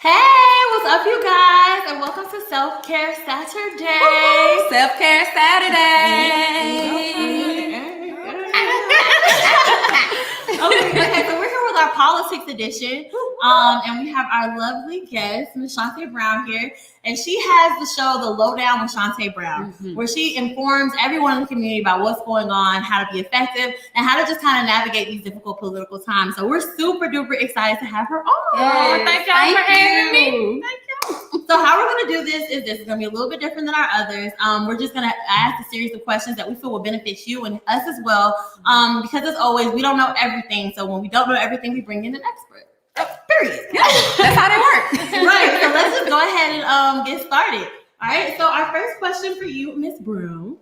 Hey, what's up, you guys? And welcome to Self-Care Saturday. Woo-hoo, Self-Care Saturday. Okay, so we're here with our politics edition. And we have our lovely guest, Ms. Chuantae Brown here. And she has the show, The Lowdown with Chuantae Brown, where she informs everyone in the community about what's going on, how to be effective, and how to just kind of navigate these difficult political times. So we're super duper excited to have her on. Yes, Thank y'all for having me. Thank you. So how we're going to do this is it's going to be a little bit different than our others. We're just going to ask a series of questions that we feel will benefit you and us as well. Because as always, we don't know everything. So when we don't know everything, we bring in an expert. Period. Yeah, that's how they work. Right. So let's just go ahead and get started. All right. So our first question for you, Ms. Brown,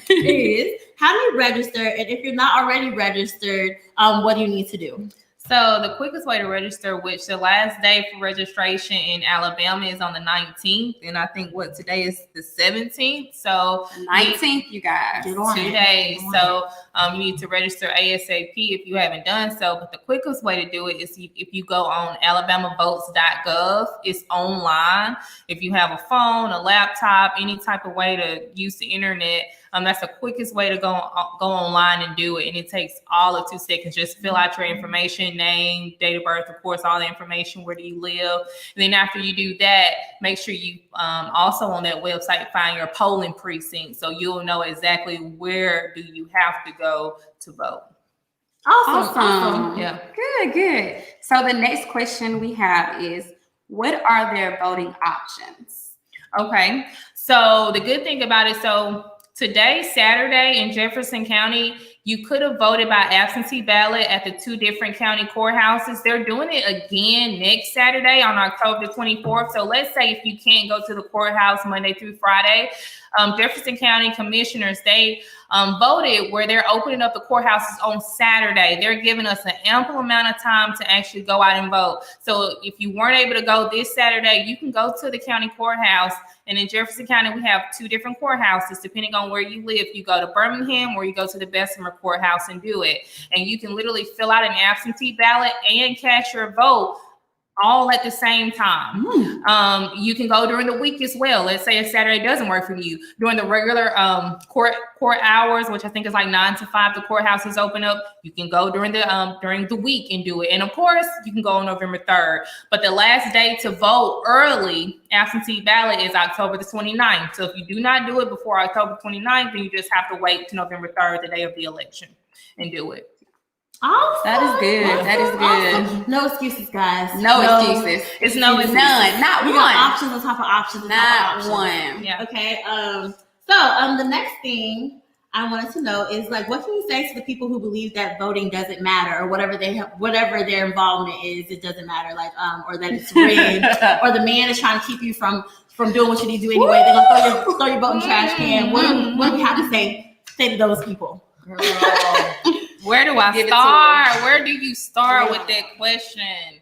is how do you register? And if you're not already registered, what do you need to do? So the quickest way to register, which the last day for registration in Alabama is on the 19th. And I think today is the 17th. So 19th, you guys. 2 days. So you need to register ASAP if you haven't done so. But the quickest way to do it is if you go on alabamavotes.gov. It's online. If you have a phone, a laptop, any type of way to use the internet, that's the quickest way to go online and do it. And it takes all of 2 seconds. Just fill out your information, name, date of birth, of course, all the information, where do you live. And then after you do that, make sure you also on that website find your polling precinct, so you'll know exactly where do you have to go to vote. Awesome. Yeah. Good. So the next question we have is, what are their voting options? Okay. So the good thing about it, so Today, Saturday in Jefferson County, you could have voted by absentee ballot at the 2 different county courthouses. They're doing it again next Saturday on October 24th. So let's say if you can't go to the courthouse Monday through Friday, Jefferson County commissioners, they voted where they're opening up the courthouses on Saturday. They're giving us an ample amount of time to actually go out and vote. So if you weren't able to go this Saturday, you can go to the county courthouse. And in Jefferson County, we have 2 different courthouses, depending on where you live. You go to Birmingham or you go to the Bessemer courthouse and do it. And you can literally fill out an absentee ballot and cast your vote all at the same time. You can go during the week as well. Let's say a Saturday doesn't work for you. During the regular court hours, which I think is like 9 to 5, the courthouses open up. You can go during the week and do it. And of course, you can go on November 3rd. But the last day to vote early absentee ballot is October the 29th. So if you do not do it before October 29th, then you just have to wait to November 3rd, the day of the election, and do it. Awesome. That is good. Awesome. That is good. Awesome. No excuses, guys. No excuses. It's no excuses. None. Not We one. got options on top of options. On top Not of options. one. Yeah. Okay. So the next thing I wanted to know is like, what can you say to the people who believe that voting doesn't matter, or whatever their involvement is, it doesn't matter, like or that it's rigged, or the man is trying to keep you from doing what you need to do anyway. They're gonna throw your vote in the trash can. What do we have to say to those people? Girl. Where do I start? Where do you start with that question?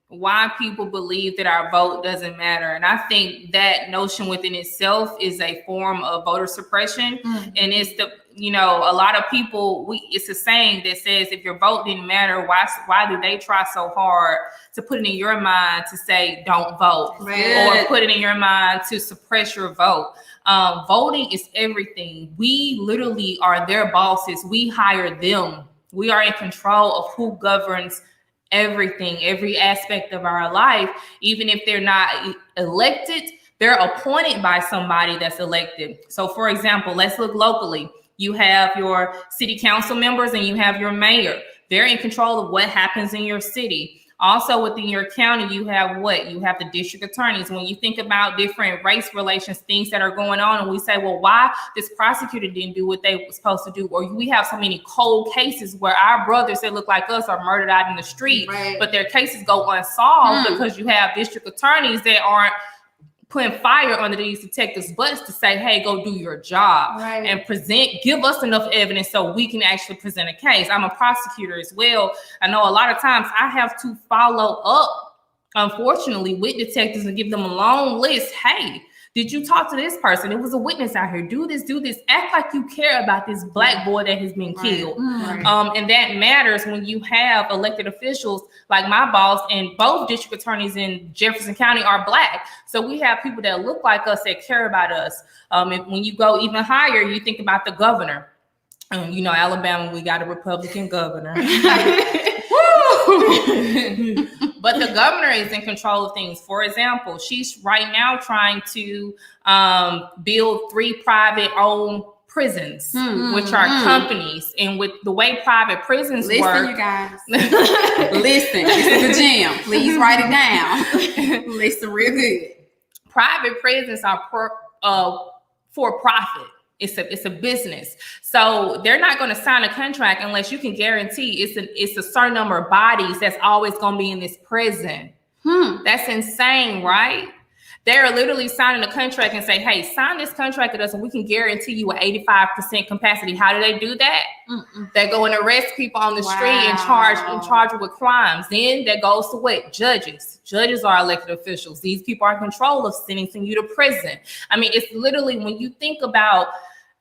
Why people believe that our vote doesn't matter. And I think that notion within itself is a form of voter suppression. And it's a lot of people, it's a saying that says, if your vote didn't matter, why do they try so hard to put it in your mind to say, don't vote, or put it in your mind to suppress your vote? Voting is everything. We literally are their bosses. We hire them. We are in control of who governs everything, every aspect of our life. Even if they're not elected, they're appointed by somebody that's elected. So for example, let's look locally. You have your city council members and you have your mayor. They're in control of what happens in your city. Also within your county, you have the district attorneys. When you think about different race relations, things that are going on, and we say, well, why this prosecutor didn't do what they were supposed to do? Or we have so many cold cases where our brothers that look like us are murdered out in the street, but their cases go unsolved because you have district attorneys that aren't putting fire under these detectives' butts to say, hey, go do your job and give us enough evidence so we can actually present a case. I'm a prosecutor as well. I know a lot of times I have to follow up, unfortunately, with detectives and give them a long list. Hey, did you talk to this person? It was a witness out here. Do this. Act like you care about this Black boy that has been killed. And that matters when you have elected officials like my boss, and both district attorneys in Jefferson County are Black. So we have people that look like us that care about us. And when you go even higher, you think about the governor. Alabama, we got a Republican governor. But the governor is in control of things. For example, she's right now trying to build 3 private-owned prisons, which are companies. And with the way private prisons work... Listen, you guys. Listen, this is a gem. Please write it down. Listen real good. Private prisons are for profit. It's a business. So they're not going to sign a contract unless you can guarantee it's a certain number of bodies that's always going to be in this prison. That's insane, right? They're literally signing a contract and say, hey, sign this contract with us and we can guarantee you an 85% capacity. How do they do that? They go and arrest people on the street and charge them with crimes. Then that goes to what? Judges. Judges are elected officials. These people are in control of sentencing you to prison. I mean, it's literally, when you think about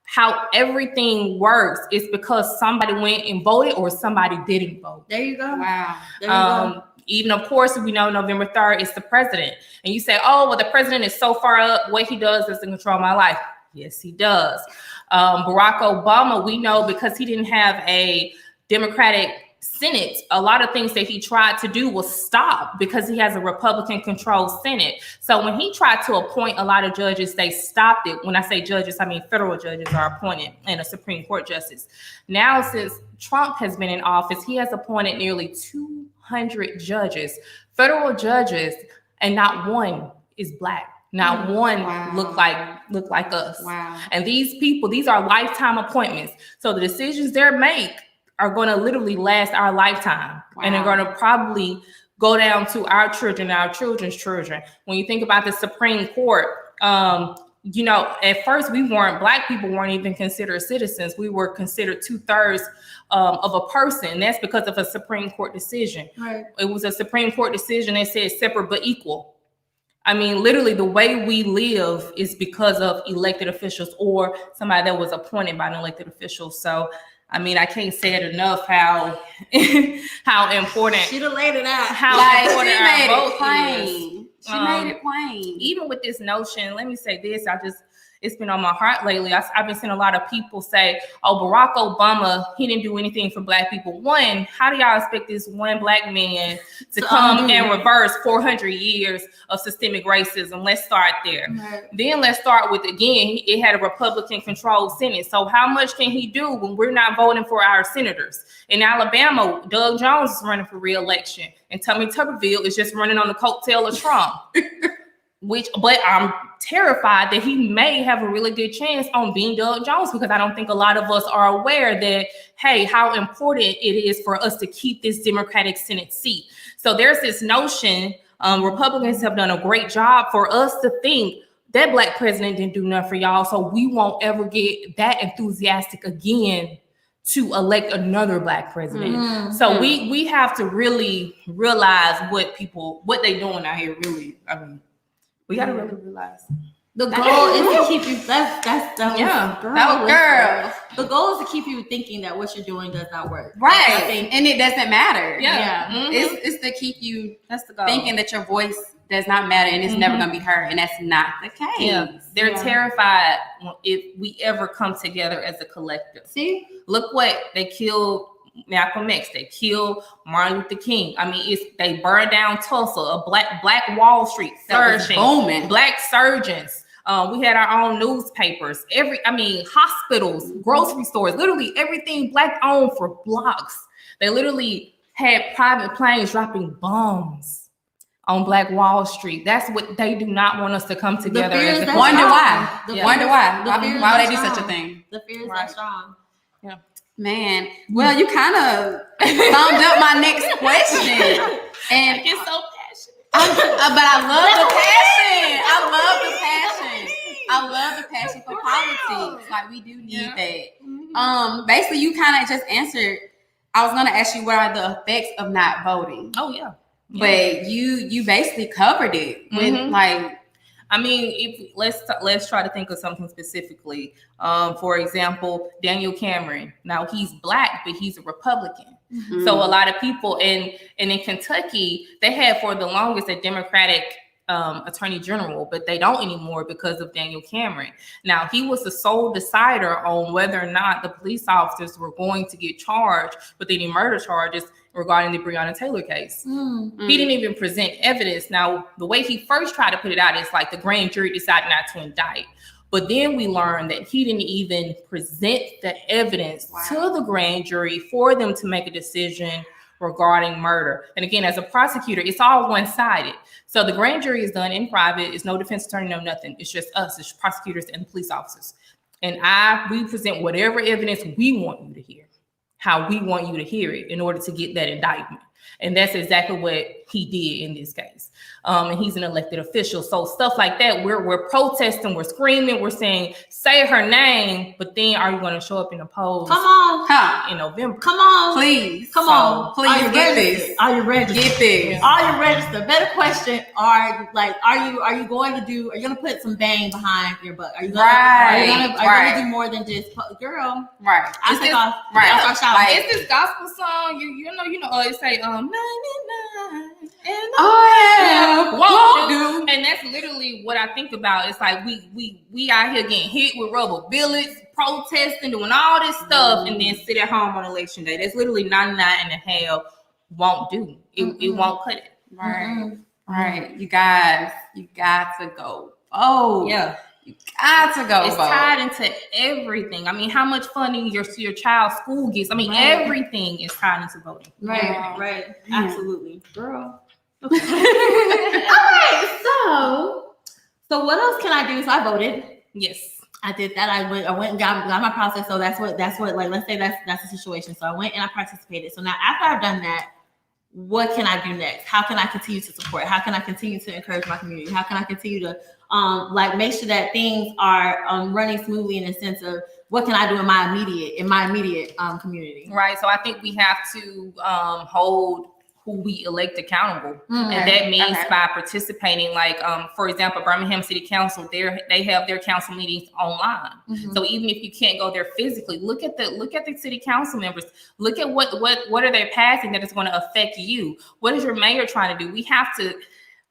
how everything works, it's because somebody went and voted or somebody didn't vote. There you go. Wow. There you go. Even, of course, we know November 3rd is the president. And you say, oh, well, the president is so far up. What he does is to control my life. Yes, he does. Barack Obama, we know, because he didn't have a Democratic Senate, a lot of things that he tried to do was stop because he has a Republican-controlled Senate. So when he tried to appoint a lot of judges, they stopped it. When I say judges, I mean federal judges are appointed and a Supreme Court justice. Now, since Trump has been in office, he has appointed nearly 200 judges, federal judges, and not one is Black. Not one look like, look like us. Wow. And these people, these are lifetime appointments. So the decisions they make are going to literally last our lifetime. Wow. And they're going to probably go down to our children, our children's children. When you think about the Supreme Court, you know, at first Black people weren't even considered citizens. We were considered 2/3 of a person. That's because of a Supreme Court decision. Right. It was a Supreme Court decision that said separate but equal. I mean, literally the way we live is because of elected officials or somebody that was appointed by an elected official. So, I mean, I can't say it enough how important. She'd have laid it out. How Like, important she made our it vote plain. is. She made it plain. Even with this notion, let me say this, it's been on my heart lately. I've been seeing a lot of people say, oh, Barack Obama, he didn't do anything for Black people. One, how do y'all expect this one Black man to come and reverse 400 years of systemic racism? Let's start there. Right. Then let's start with, again, it had a Republican-controlled Senate. So how much can he do when we're not voting for our senators? In Alabama, Doug Jones is running for re-election, and Tommy Tuberville is just running on the coattail of Trump. But I'm terrified that he may have a really good chance on being Doug Jones, because I don't think a lot of us are aware that, hey, how important it is for us to keep this Democratic Senate seat. So there's this notion, Republicans have done a great job for us to think that Black president didn't do nothing for y'all, so we won't ever get that enthusiastic again to elect another Black president. Mm-hmm. So we have to really realize what they doing out here. Really, I mean, we gotta really realize. The goal is to keep you. That's girl. The goal is to keep you thinking that what you're doing does not work. Right, and it doesn't matter. Yeah. Mm-hmm. It's to keep you thinking that your voice does not matter and it's never gonna be heard, and that's not the case. Yeah. They're terrified if we ever come together as a collective. See, look what they killed. Malcolm X, they killed Martin Luther King. I mean, they burned down Tulsa, a Black Wall Street, booming. Black surgeons. We had our own newspapers. Hospitals, grocery stores, literally everything Black owned for blocks. They literally had private planes dropping bombs on Black Wall Street. That's what they do not want us to come together as a wonder why. Why would they do such a thing? The fear is that strong. Yeah. Man, well, you kind of summed up my next question, and I get so passionate. But I love the passion for politics. Like, we do need that. Basically, you kind of just answered. I was going to ask you what are the effects of not voting. Oh yeah. But you basically covered it with like. I mean, if let's try to think of something specifically. For example, Daniel Cameron. Now he's Black, but he's a Republican. Mm-hmm. So a lot of people in Kentucky, they had for the longest a Democratic attorney general, but they don't anymore because of Daniel Cameron. Now he was the sole decider on whether or not the police officers were going to get charged with any murder charges regarding the Breonna Taylor case. Mm-hmm. He didn't even present evidence. Now, the way he first tried to put it out is like the grand jury decided not to indict. But then we learned that he didn't even present the evidence to the grand jury for them to make a decision regarding murder. And again, as a prosecutor, it's all one-sided. So the grand jury is done in private. It's no defense attorney, no nothing. It's just us, it's prosecutors and police officers. And we present whatever evidence we want you to hear, how we want you to hear it in order to get that indictment. And that's exactly what he did in this case. And he's an elected official. So stuff like that, we're protesting, we're screaming, we're saying, say her name, but then are you going to show up in the polls? Come on. In November. Come on. Please. Come on. Please get this. Are you registered? Get this. Are you registered? Better question. Are you going to put some bang behind your butt? Are you going to do more than just girl? Right. It's this gospel song. You know, it say 99 won't do. And that's literally what I think about. It's like we out here getting hit with rubber bullets, protesting, doing all this stuff, and then sit at home on election day. That's literally 99 and a half won't do. It won't cut it. Right. Right. You got to go. Oh yeah. You got to go. It's tied into everything. I mean, how much funding your child's school gets. I mean, everything is tied into voting. Right. Absolutely. Girl. Okay. All right. So what else can I do? So I voted. Yes. I did that. I went and got my process. So that's what like, let's say that's the situation. So I went and I participated. So now after I've done that, what can I do next? How can I continue to support? How can I continue to encourage my community? How can I continue to like make sure that things are running smoothly in the sense of what can I do in my immediate community? Right. So I think we have to hold who we elect accountable. And that means by participating, like for example, Birmingham City Council, they have their council meetings online. So even if you can't go there physically, look at the city council members. Look at what are they passing that is going to affect you. What is your mayor trying to do? We have to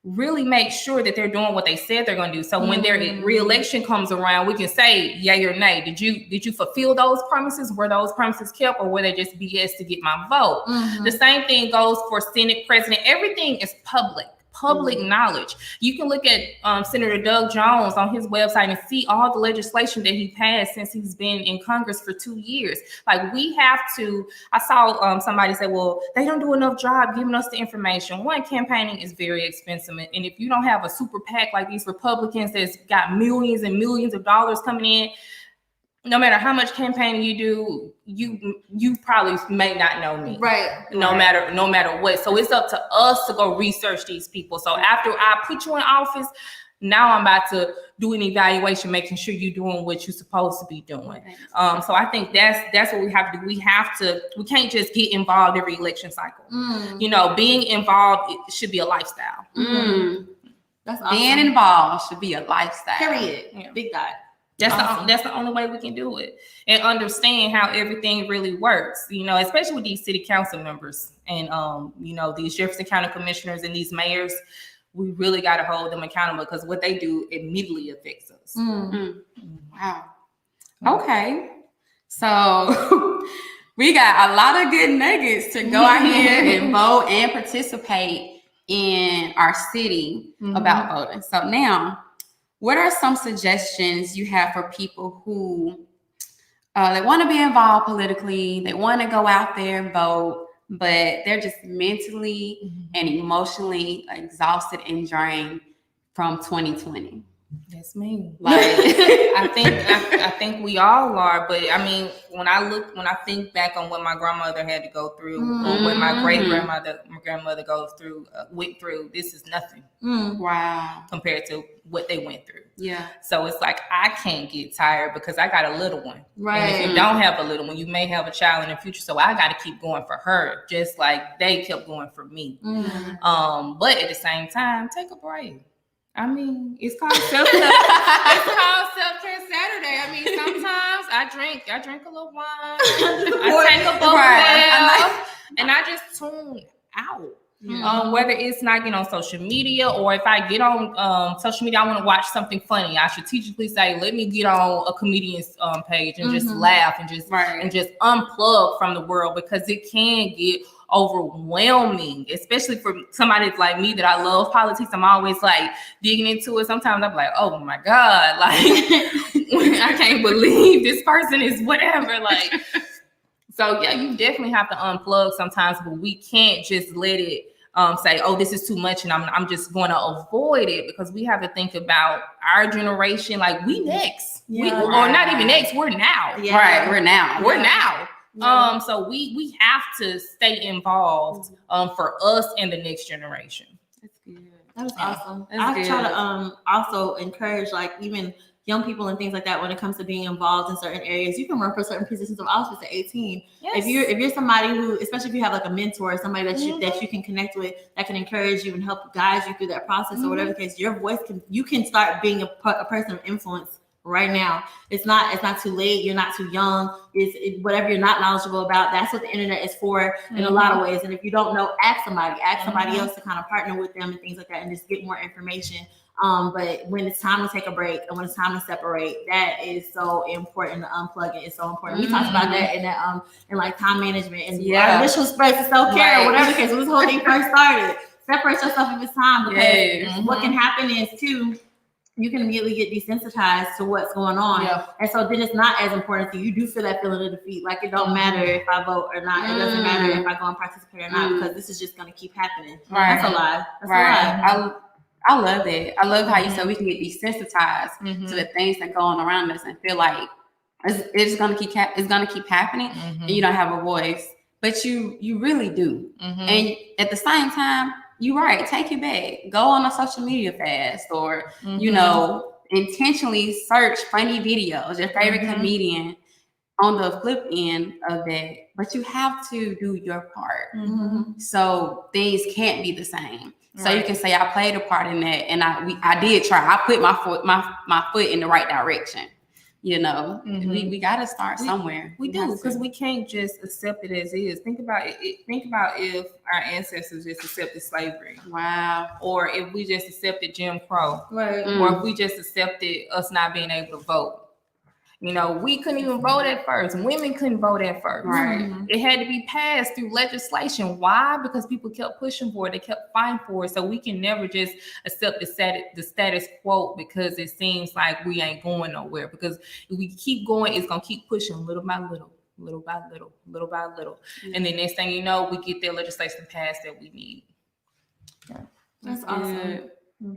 really make sure that they're doing what they said they're going to do. So when their re-election comes around, we can say yay or nay. Did you fulfill those promises? Were those promises kept, or were they just BS to get my vote? The same thing goes for Senate president. Everything is public knowledge. You can look at Senator Doug Jones on his website and see all the legislation that he passed since he's been in Congress for 2 years. Like we have to, I saw somebody say, well, they don't do enough job giving us the information. One, campaigning is very expensive. And if you don't have a super PAC like these Republicans that's got millions and millions of dollars coming in, no matter how much campaigning you do, you probably may not know me. Right. No matter what. So it's up to us to go research these people. So after I put you in office, now I'm about to do an evaluation, making sure you're doing what you're supposed to be doing. So I think that's what we have to do. We can't just get involved every election cycle. You know, being involved, it should be a lifestyle. That's awesome. Being involved should be a lifestyle. Period. Yeah. Big dot. That's the only way we can do it, and understand how everything really works. You know, especially with these city council members and you know, these Jefferson County commissioners and these mayors. We really got to hold them accountable because what they do immediately affects us. Wow. Okay, so we got a lot of good nuggets to go out here and vote and participate in our city about voting. So now, what are some suggestions you have for people who they want to be involved politically, they want to go out there and vote, but they're just mentally and emotionally exhausted and drained from 2020? That's me. Like I think we all are, but I mean, when I think back on what my grandmother had to go through, or what my grandmother went through, this is nothing. Wow. Compared to what they went through. Yeah. So it's like I can't get tired because I got a little one. Right. And if you don't have a little one, you may have a child in the future. So I got to keep going for her, just like they kept going for me. But at the same time, take a break. I mean, it's called self-care. It's called self-care Saturday. I mean, sometimes I drink a little wine. I take a bubble bath, and I just tune out. Whether it's not getting on social media, or if I get on social media, I want to watch something funny. I strategically say, let me get on a comedian's page and just laugh and just unplug from the world, because it can get overwhelming, especially for somebody like me that I love politics. I'm always like digging into it. Sometimes I'm like, oh my God, like I can't believe this person is whatever. Like, so yeah, you definitely have to unplug sometimes, but we can't just let it say, oh, this is too much and I'm just going to avoid it, because we have to think about our generation. Like, we next, or not even next, we're now. Right, we're now. So we have to stay involved for us and the next generation. That's good. That was awesome. I try to also encourage, like, even young people and things like that when it comes to being involved in certain areas. You can run for certain positions of office at 18. Yes. If you're somebody who, especially if you have like a mentor or somebody that you can connect with, that can encourage you and help guide you through that process, or whatever the case, your voice you can start being a person of influence right now. It's not too late. You're not too young. Whatever you're not knowledgeable about, that's what the internet is for in a lot of ways. And if you don't know, ask somebody else to kind of partner with them and things like that, and just get more information. But when it's time to take a break and when it's time to separate, that is so important. To unplug it is so important. We talked about that in that in like time management and initial spreads of self-care or whatever the case. When this whole thing first started, separate yourself if it's time, because what can happen is too, you can immediately get desensitized to what's going on. And so then it's not as important to you. You do feel that feeling of defeat. Like, it don't matter if I vote or not. It doesn't matter if I go and participate or not, because this is just going to keep happening. That's a lie. That's a lie. I love that. I love how you said we can get desensitized to the things that go on around us and feel like it's gonna keep happening, and you don't have a voice, but you really do. And at the same time, you're right. Take it back. Go on a social media fast, or you know, intentionally search funny videos. Your favorite comedian. On the flip end of that, but you have to do your part. So things can't be the same. So you can say I played a part in that, and I did try. I put my foot in the right direction. You know, we got to start somewhere. We do, because we can't just accept it as is. Think about it. Think about if our ancestors just accepted slavery. Wow. Or if we just accepted Jim Crow. Right. Or if we just accepted us not being able to vote. You know, we couldn't even vote at first. Women couldn't vote at first. Right. It had to be passed through legislation. Why? Because people kept pushing for it. They kept fighting for it. So we can never just accept the status quo because it seems like we ain't going nowhere. Because if we keep going, it's going to keep pushing little by little, little by little, little by little. And then next thing you know, we get that legislation passed that we need. That's awesome.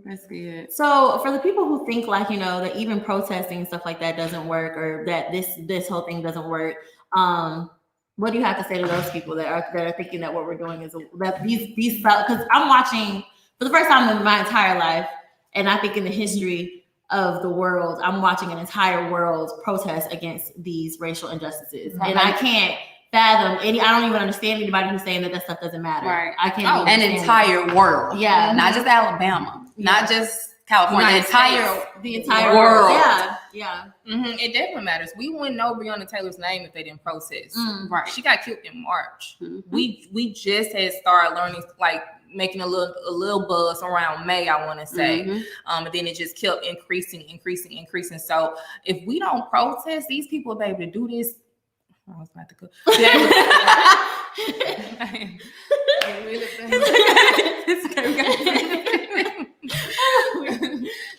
That's good. So for the people who think like, you know, that even protesting and stuff like that doesn't work, or that this whole thing doesn't work, what do you have to say to those people that are thinking that what we're doing is that these because I'm watching for the first time in my entire life, and I think in the history of the world, I'm watching an entire world protest against these racial injustices, and I can't fathom I don't even understand anybody who's saying that stuff doesn't matter. Right. I can't. An entire world. Yeah. Not just Alabama. Not just California. The entire world. Yeah. It definitely matters. We wouldn't know Breonna Taylor's name if they didn't protest. Right. She got killed in March. We just had started learning, like making a little buzz around May, I want to say. And then it just kept increasing. So if we don't protest, these people will be able to do this. I was about to go.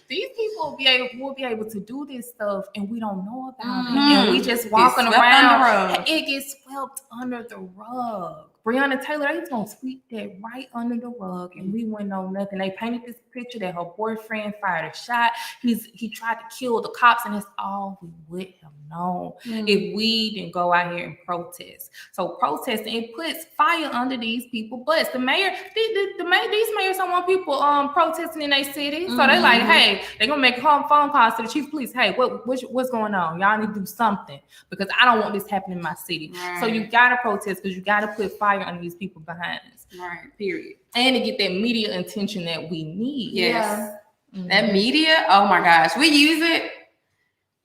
These people will be able to do this stuff, and we don't know about it. And we just walking around. It gets swept under the rug. Breonna Taylor, they was gonna sweep that right under the rug, and we wouldn't know nothing. They painted this picture that her boyfriend fired a shot. He tried to kill the cops, and that's all we would have known if we didn't go out here and protest. So protesting, it puts fire under these people. But the mayor, these mayors don't want people protesting in their city. So they're like, hey, they're gonna make phone calls to the chief of police. Hey, what's going on? Y'all need to do something because I don't want this happening in my city. Right. So you gotta protest because you gotta put fire under these people behind us. Right. Period. And to get that media attention that we need. Yes. That media, oh my gosh. We use it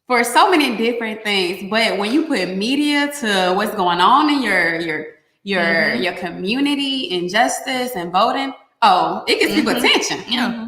for so many different things. But when you put media to what's going on in your community, injustice and voting, it gets people attention.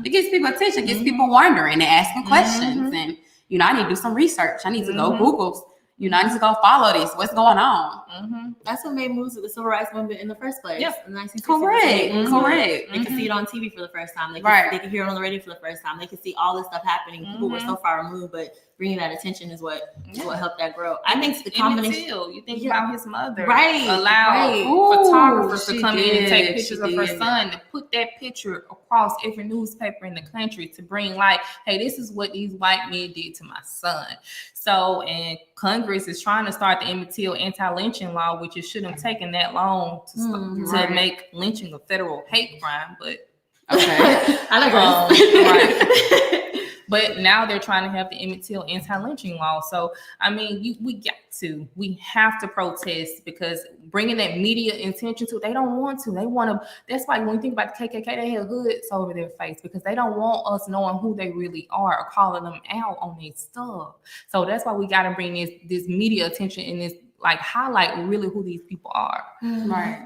It gets people attention, gets people wondering and asking questions. And I need to do some research. I need to go Google. I need to go follow this. What's going on? That's what made moves with the civil rights movement in the first place. Yep. In 1960s. Correct. They could see it on TV for the first time. They could hear it on the radio for the first time. They could see all this stuff happening. People were so far removed, but bringing that attention is what helped that grow. I think the combination. You think about his mother, allowed photographers to come in and take pictures of her son, to put that picture across every newspaper in the country to bring light. Hey, this is what these white men did to my son. So, and Congress is trying to start the Emmett Till anti-lynching law, which it shouldn't have taken that long to make lynching a federal hate crime. But I like But now they're trying to have the Emmett Till anti-lynching law. So, I mean, we have to protest because bringing that media attention to it, they don't want to. They want to. That's why when you think about the KKK, they have hoods over their face because they don't want us knowing who they really are or calling them out on their stuff. So that's why we got to bring this media attention and this highlight really who these people are. Right.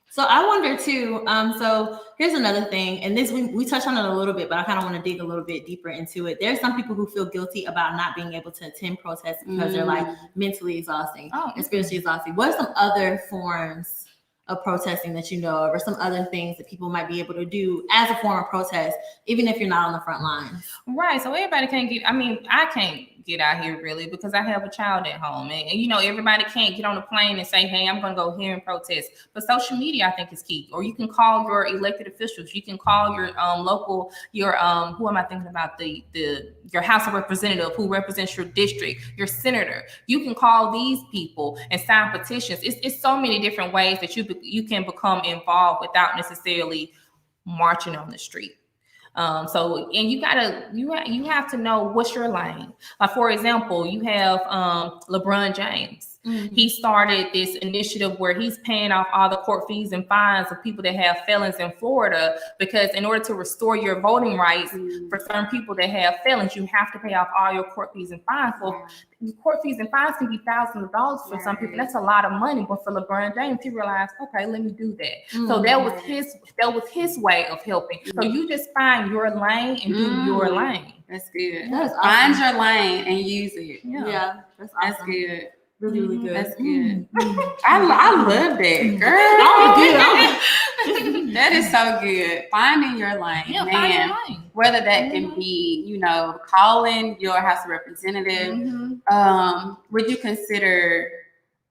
So I wonder too, so here's another thing, and this we touched on it a little bit, but I kind of want to dig a little bit deeper into it. There's some people who feel guilty about not being able to attend protests because they're mentally exhausting and spiritually exhausting. What are some other forms of protesting that you know of, or some other things that people might be able to do as a form of protest, even if you're not on the front lines? Right. So everybody can't get, I can't get out here really because I have a child at home. And you know, everybody can't get on a plane and say, hey, I'm going to go here and protest. But social media, I think, is key. Or you can call your elected officials. You can call your local, your, who am I thinking about? Your House of Representative who represents your district, your senator. You can call these people and sign petitions. It's so many different ways that you can become involved without necessarily marching on the street. So, and you have to know what's your lane. Like, for example, you have LeBron James. Mm-hmm. He started this initiative where he's paying off all the court fees and fines of people that have felons in Florida, because in order to restore your voting rights for certain people that have felons, you have to pay off all your court fees and fines. So court fees and fines can be thousands of dollars for some people. That's a lot of money. But for LeBron James, he realized, okay, let me do that. Mm-hmm. So that was his way of helping. Mm-hmm. So you just find your lane and do your lane. That's good. That's awesome. Find your lane and use it. Yeah, that's awesome. That's good. Really, really good. That's good. I love that, girl. That is so good. Finding your lane. Yeah, man. find your lane. Whether that can be, you know, calling your House of Representative. Would you consider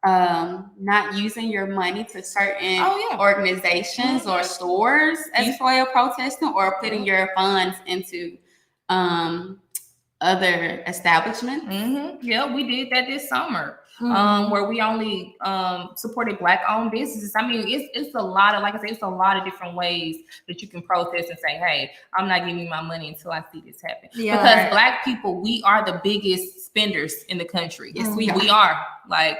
not using your money to certain organizations or stores as a way of protesting, or putting your funds into other establishments? Yeah, we did that this summer. Where we only supported Black-owned businesses. I mean, it's a lot of, like I said, it's a lot of different ways that you can protest and say, hey, I'm not giving you my money until I see this happen. Yeah, because Black people, we are the biggest spenders in the country. Yes, we are. Like,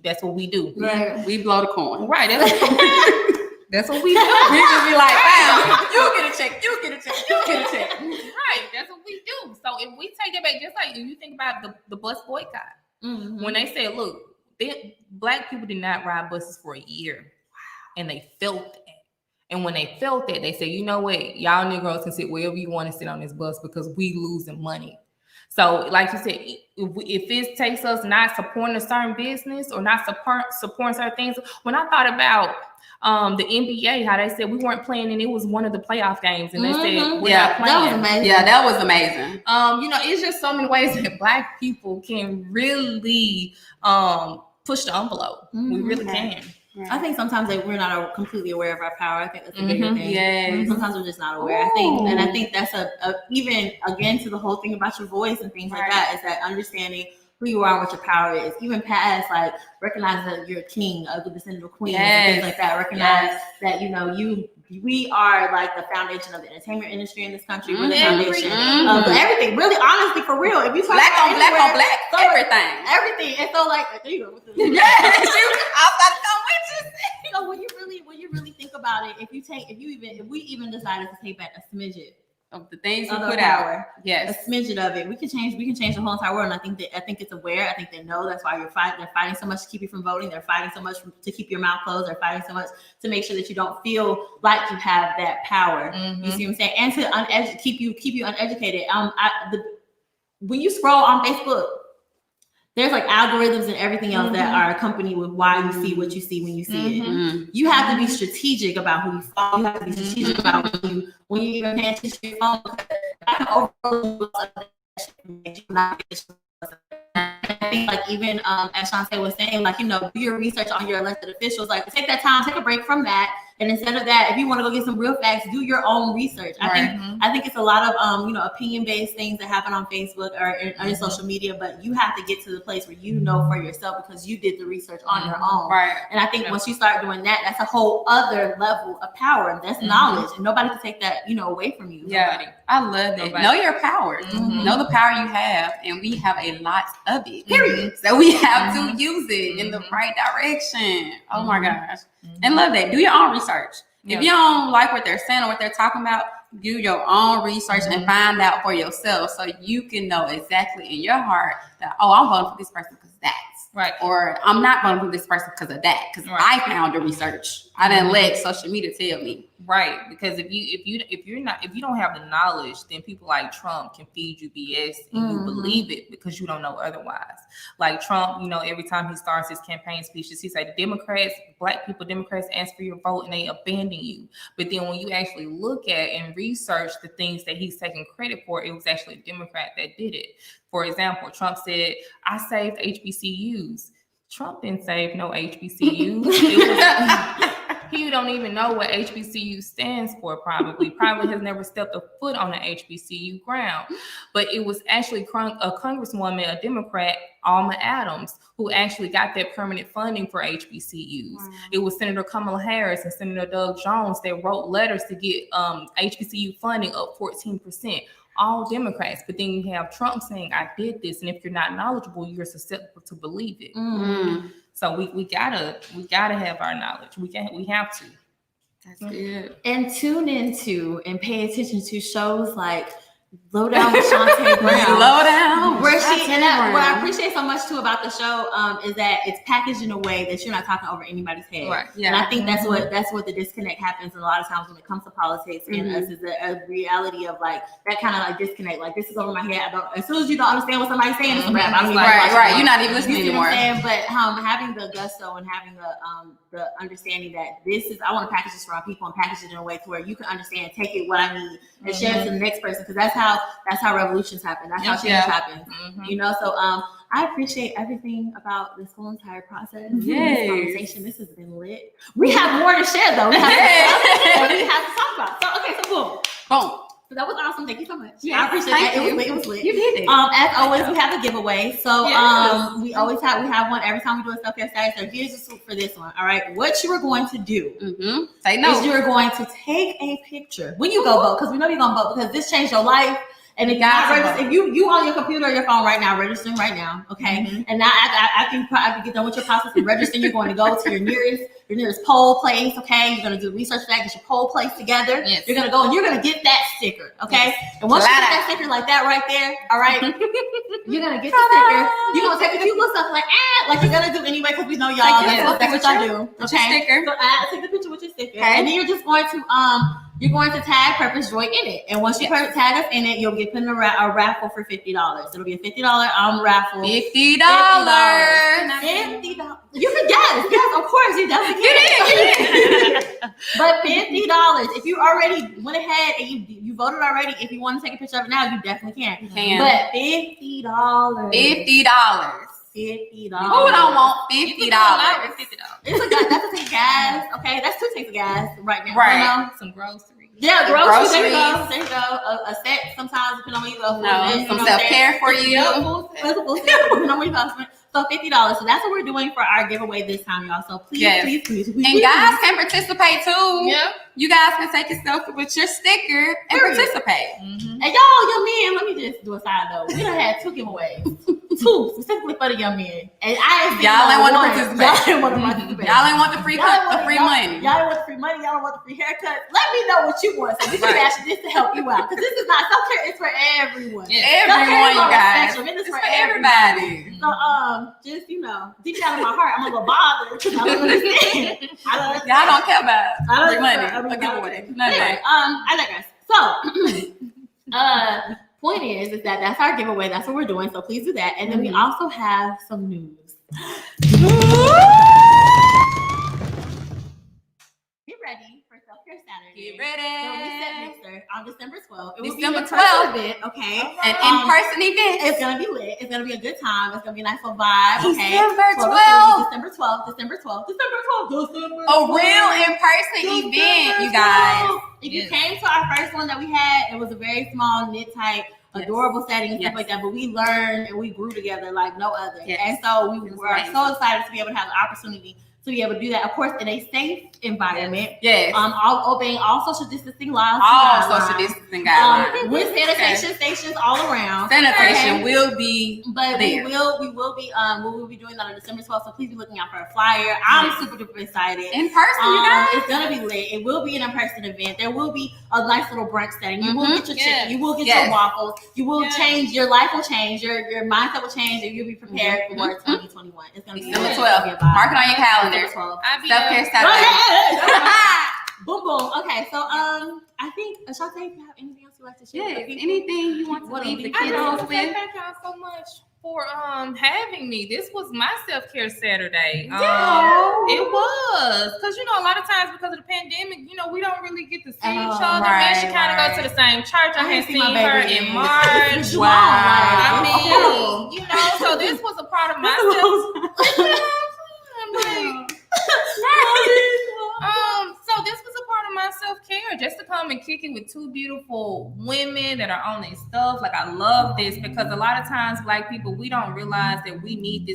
that's what we do. Right. We blow the coin. Right. That's what we do. We just be like, wow, you get a check, you get a check, you get a check. Right. That's what we do. So if we take it back, just like if you think about the bus boycott. When they said, look, Black people did not ride buses for a year. And they felt that. And when they felt that, they said, you know what? Y'all Negroes can sit wherever you want to sit on this bus because we losing money. So like you said, if it takes us not supporting a certain business or not supporting certain things, when I thought about the NBA, how they said we weren't playing and it was one of the playoff games, and they said we're not playing. That was amazing. Yeah, that was amazing. You know, it's just so many ways that Black people can really push the envelope. We really can. Yeah. I think sometimes we're not completely aware of our power. I think that's a bigger thing. Yes. Sometimes we're just not aware. I think that's even again to the whole thing about your voice and things like that, is that understanding who you are and what your power is, even past like recognizing that you're a king, a descendant of queens, and things like that. Recognize that, you know, we are like the foundation of the entertainment industry in this country. We're the foundation of everything. Really, honestly, for real. If you talk black on black, everything. And so, like, there you go. So when you really think about it, if we even decided to take back a smidget of the things we put out, a smidget of it, we can change the whole entire world. And I think it's aware. I think they know that's why they're fighting so much to keep you from voting. They're fighting so much to keep your mouth closed. They're fighting so much to make sure that you don't feel like you have that power. You see what I'm saying? And to keep you uneducated. When you scroll on Facebook, there's like algorithms and everything else that are accompanied with why you see what you see when you see it. You have to be strategic about who you follow. You have to be strategic about when you even pay attention to your phone. I think like even as Chuantae was saying, like, you know, do your research on your elected officials. Like, take that time, take a break from that. And instead of that, if you want to go get some real facts, do your own research. I think it's a lot of opinion-based things that happen on Facebook or in social media, but you have to get to the place where you know for yourself because you did the research on your own. Right. And I think once you start doing that, that's a whole other level of power. And that's knowledge, and nobody can take that, away from you. Yeah, nobody. I love that. Know your power. Know the power you have, and we have a lot of it. Period. So we have to use it in the right direction. Oh my gosh. And love that. Do your own research. If you don't like what they're saying or what they're talking about, do your own research and find out for yourself so you can know exactly in your heart that, I'm voting for this person because that's right. Or I'm not voting for this person because of that. Because I found the research. I didn't let social media tell me. Right, because if you don't have the knowledge, then people like Trump can feed you BS and you believe it because you don't know otherwise. Like Trump, every time he starts his campaign speeches, he said, Democrats ask for your vote and they abandon you. But then when you actually look at and research the things that he's taking credit for, it was actually a Democrat that did it. For example, Trump said, I saved HBCUs. Trump didn't save no HBCUs. He don't even know what HBCU stands for, probably has never stepped a foot on the HBCU ground. But it was actually a congresswoman, a Democrat, Alma Adams, who actually got that permanent funding for HBCUs. Wow. It was Senator Kamala Harris and Senator Doug Jones that wrote letters to get HBCU funding up 14%. All Democrats. But then you have Trump saying, I did this. And if you're not knowledgeable, you're susceptible to believe it. Mm-hmm. So we gotta have our knowledge. We have to. That's good. And tune into and pay attention to shows like Low Down with Chuantae Brown. Low Down. Where what I appreciate so much too about the show is that it's packaged in a way that you're not talking over anybody's head. Right. Yeah. And I think that's what the disconnect happens a lot of times when it comes to politics and us is a reality of like that kind of like disconnect. Like this is over my head. As soon as you don't understand what somebody's saying, it's a rap. I don't even right. You're not even listening anymore. But having the gusto and having the understanding that I want to package this for our people and package it in a way to where you can understand, take it what I need and share it to the next person because that's how revolutions happen. That's how change happens. So I appreciate everything about this whole entire process. This conversation. This has been lit. We have more to share though. We have to talk about. So okay, so boom. So that was awesome. Thank you so much. Yes, I appreciate that. It was lit. You did it. As always, we have a giveaway. So we have one every time we do a self-care Saturday. So here's just for this one. All right. What you are going to do is you are going to take a picture when you go vote, because we know you're gonna vote because this changed your life. And if you on your computer or your phone right now, registering right now, okay? And now after you get done with your process of registering, you're going to go to your nearest poll place, okay? You're going to do the research for that, get your poll place together. Yes. You're going to go and you're going to get that sticker, okay? Yes. And once you get that sticker like that right there, all right, you're going to get the sticker. You're going to take a few little stuff like you're going to do anyway because we know y'all. That's what y'all do, okay? Sticker. So take the picture with your sticker. Okay. And then you're just going to tag Purpose Joy in it. And once you tag us in it, you'll get put in a raffle for $50. It'll be a $50 raffle. $50. $50. You can guess. Yes, of course. You definitely can. But $50. If you already went ahead and you voted already, if you want to take a picture of it now, you definitely can. You can. But $50. $50. $50. Who don't want $50? It's a gas. That's a tank of gas. Okay, that's 2 tanks of gas right now. Right. Some groceries. Yeah, groceries. There you go. A set sometimes depending on where you go. Some self-care for you. Depending on where you go. So $50. So that's what we're doing for our giveaway this time, y'all. So please. And guys can participate too. Yeah. You guys can take a selfie with your sticker and participate. And y'all, young men, let me just do a side note. We done had 2 giveaways. 2 specifically for the young men. And y'all ain't want to participate. Y'all ain't want the free money. Y'all don't want the free money. Y'all don't want the free haircut. Let me know what you want. So we can ask this to help you out. Because this is not self-care. It's for everyone. Everyone, you guys. It's for everybody. So just deep down in my heart, I'm a little bothered because I don't understand. Y'all don't care about free money. A giveaway. Anyway, I digress. So, point is that that's our giveaway. That's what we're doing. So please do that. And then we also have some news. Get ready for Self-Care Saturday. Get ready. So we set Mixer on December 12th. It will December be an in-person event, okay? An in-person event. It's going to be lit. It's going to be a good time. It's going to be a nice little vibe, okay? December 12th. December 12th. A real in-person event, you guys. If you came to our first one that we had, it was a very small, knit-type, adorable setting and stuff like that. But we learned and we grew together like no other. And so we were so excited to be able to have the opportunity to be able to do that, of course, in a safe environment. Yes. Obeying all social distancing laws. Social distancing guidelines. With sanitation stations all around. Sanitation will be but there. we will be doing that on December 12th. So please be looking out for a flyer. I'm super duper excited. In person, you guys. It's gonna be lit. It will be an in-person event. There will be a nice little brunch setting. You will get your chicken. You will get your waffles. You will change. Your life will change. Your mindset will change, and you'll be prepared for 2021. It's gonna be December 12th. Mark it on your calendar. Self-care Saturday. Boom, boom. Okay, so I think Chuantae, if you have anything else you'd like to share? Yeah, with the people? anything you want to What leave the do you I kiddos just want to say with? thank y'all so much for having me. This was my self-care Saturday. Yeah. It was because a lot of times because of the pandemic, we don't really get to see each other. Right, Man, she kind of goes to the same church. I hadn't seen my her baby in in- March. It's Wow. wow. I It's terrible. mean, so this was a part of myself. I'm like, so this was a part of my self-care, just to come and kick it with two beautiful women that are on their stuff. Like, I love this because a lot of times Black people, we don't realize that we need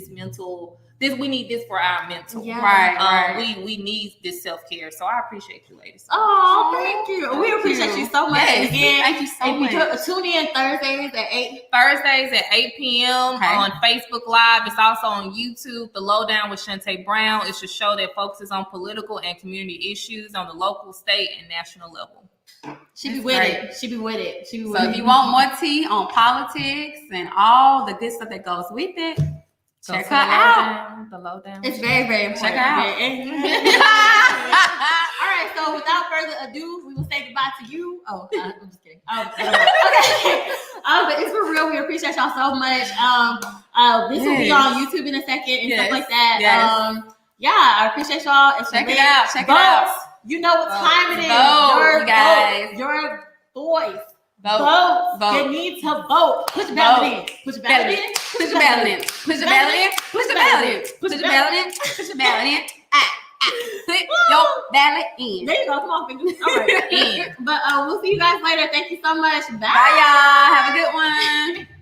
we need this for our mental. Yeah. Right. We need this self-care. So I appreciate you ladies. Oh, thank you. We appreciate you so much. Yes, And again, thank you so much. Tune in Thursdays at 8. Thursdays at 8 p.m. Okay. on Facebook Live. It's also on YouTube. The Lowdown with Chuantae Brown. It's a show that focuses on political and community issues on the local, state, and national level. She be That's with great. it. She be with it. She be with So it. if you want more tea on politics and all the good stuff that goes with it, Go check to her out. The Lowdown. It's very, very important. Check her out. All right, so without further ado, we will say goodbye to you. Oh, I'm just kidding. Okay. But it's for real. We appreciate y'all so much. This will be on YouTube in a second and stuff like that. Yes. Yeah, I appreciate y'all. It's Check it lit. out. Check it Vote. out. You know what time it is. Vote, Your you guys. vote, your voice. Vote. Vote. You need to vote. Put your ballot in. Put your ballot in. Put your ballot in. Put your ballot in. Put your ballot in. Put your ballot in. Put your ballot in. Put your ballot in. There you go. Come on, fingers. All right. But we'll see you guys later. Thank you so much. Bye. Bye, y'all. Have a good one.